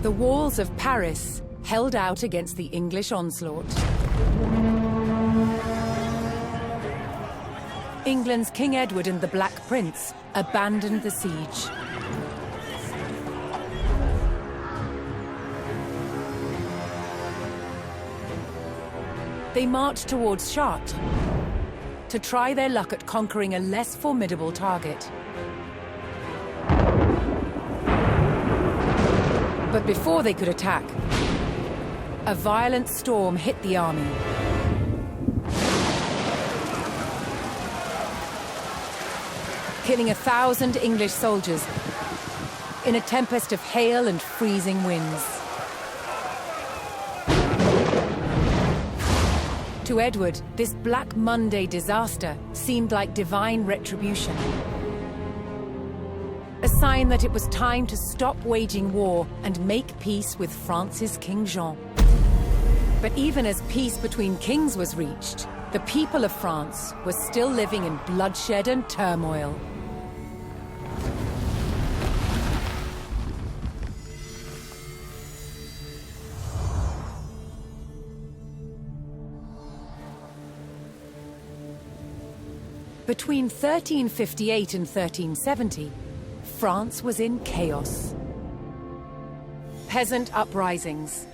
The walls of Paris held out against the English onslaught. England's King Edward and the Black Prince abandoned the siege. They marched towards Chartres to try their luck at conquering a less formidable target. But before they could attack, a violent storm hit the army. Killing 1,000 English soldiers in a tempest of hail and freezing winds. To Edward, this Black Monday disaster seemed like divine retribution. A sign that it was time to stop waging war and make peace with France's King Jean. But even as peace between kings was reached, the people of France were still living in bloodshed and turmoil. Between 1358 and 1370, France was in chaos. Peasant uprisings,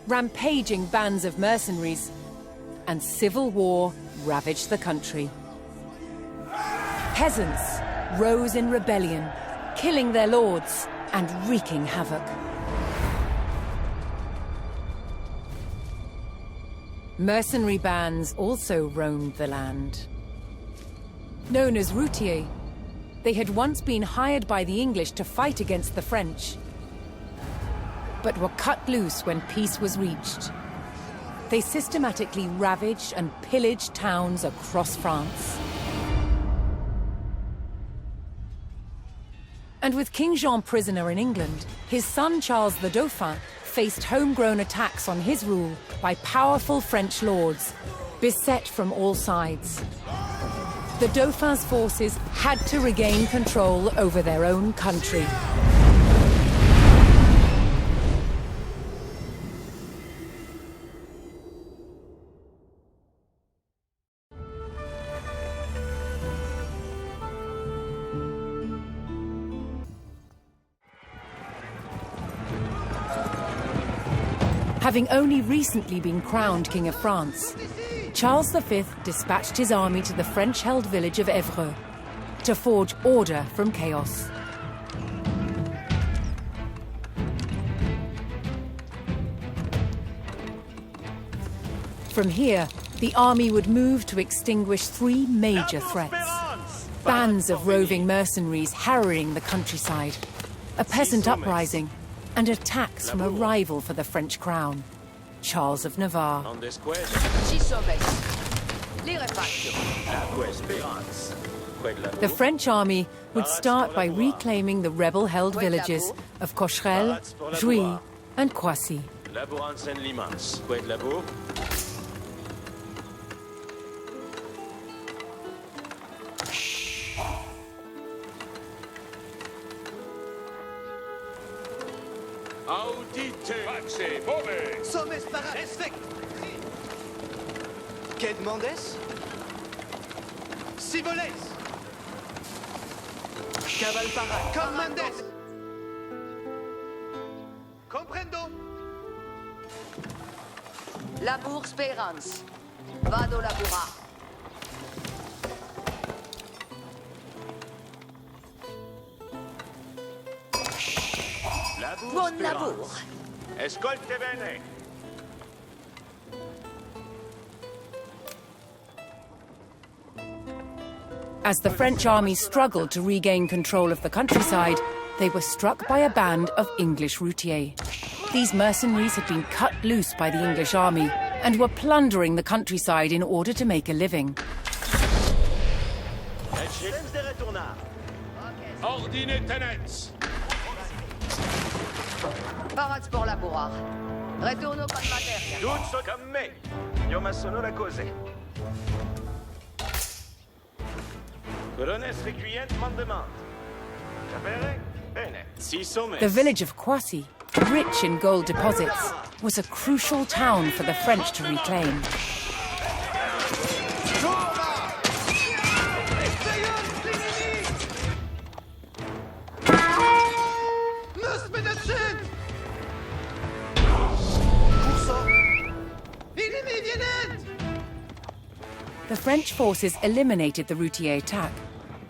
rampaging bands of mercenaries, and civil war ravaged the country. Peasants rose in rebellion, killing their lords and wreaking havoc. Mercenary bands also roamed the land. Known as routiers, they had once been hired by the English to fight against the French, but were cut loose when peace was reached. They systematically ravaged and pillaged towns across France. And with King Jean prisoner in England, his son Charles the Dauphin faced homegrown attacks on his rule by powerful French lords, beset from all sides. The Dauphin's forces had to regain control over their own country. Having only recently been crowned King of France, Charles V dispatched his army to the French-held village of Évreux to forge order from chaos. From here, the army would move to extinguish three major threats. Bands of roving mercenaries harrying the countryside, a peasant uprising, and attacks from a rival for the French crown, Charles of Navarre. The French army would start by reclaiming the rebel-held villages of Cocherel, Jouy, and Croissy. Audite! Pace, bove! Sommes para respect! Que demandes? Si voles! Cabal para! Commandes! Comprendo! Labour Spérance. Vado labura. Buon labour. Escolte bene! As the French army struggled to regain control of the countryside, they were struck by a band of English routiers. These mercenaries had been cut loose by the English army and were plundering the countryside in order to make a living. Ordine tenets! Parats pour labourar. Retorno con materia. Tutto con me! Io ma sono la cose. Corones requient mandement. Capere? Bene. Si sommes. The village of Kwasi, rich in gold deposits, was a crucial town for the French to reclaim. The French forces eliminated the Routier attack,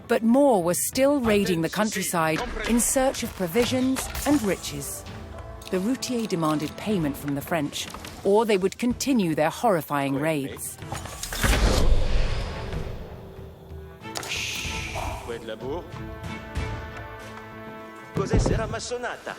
but more was still raiding the countryside in search of provisions and riches. The Routier demanded payment from the French, or they would continue their horrifying raids. Fouet de labour. Cos'è sera massonata?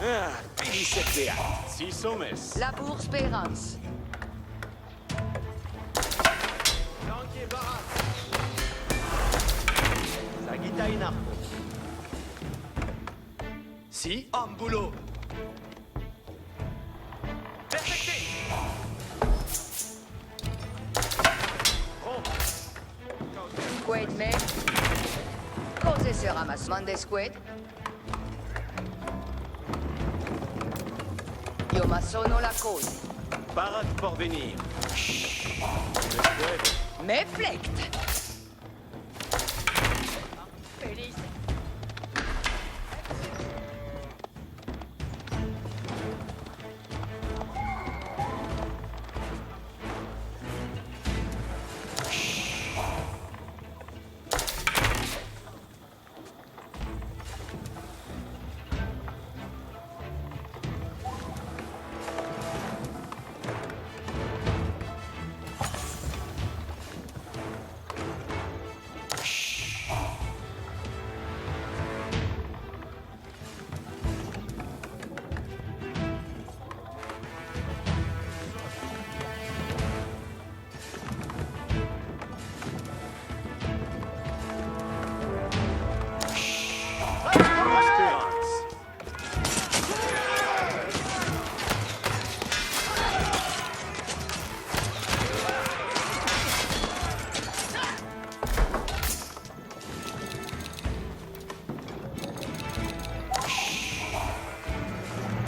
Ah, finisce si sommes. Labour Spérance. Lanquier Barat. Sagitta Inarpo. Si, Ambulo. Perfecté. Squid me. Cos'è ce ramassement des squid? Io ma sono la cosa. Barat porvenir. Me flect. Felice.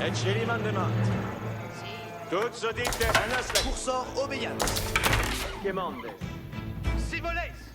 Et chez les mandements. Toutes audite anas la Cursor obéiance. Quemandes. Si voles.